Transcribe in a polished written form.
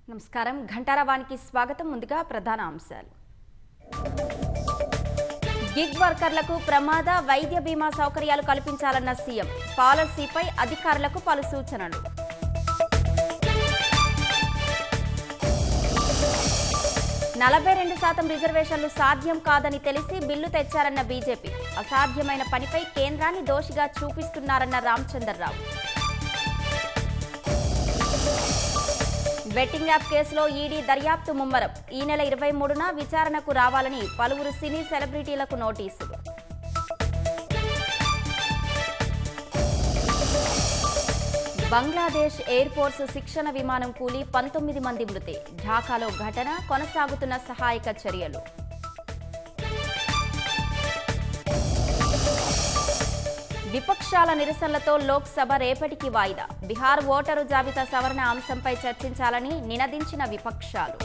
నమస్కారం ఘంటారావానికి స్వాగతం. ముందుగా ప్రధాన అంశాలు. గిగ్ వర్కర్లకు ప్రమాద వైద్య బీమా సౌకర్యాలు కల్పించాలన్న సీఎం. పాలసీపై అధికారులకు పలు సూచనలు. నలభై 2% రిజర్వేషన్లు సాధ్యం కాదని తెలిసి బిల్లు తెచ్చారన్న బీజేపీ. అసాధ్యమైన పనిపై కేంద్రాన్ని దోషిగా చూపిస్తున్నారన్న రామచంద్రరావు. బెట్టింగ్ యాప్ కేసులో ఈడీ దర్యాప్తు ముమ్మరం. ఈ నెల 23న విచారణకు రావాలని పలువురు సినీ సెలబ్రిటీలకు నోటీసులు. బంగ్లాదేశ్ ఎయిర్ ఫోర్స్ శిక్షణ విమానం కూలి 19 మంది మృతి. ఢాకాలో ఘటన, కొనసాగుతున్న సహాయక చర్యలు. విపక్షాల నిరసనలతో లోక్సభ రేపటికి వాయిదా. బిహార్ ఓటరు జాబితా సవరణ అంశంపై చర్చించాలని నినదించిన విపక్షాలు.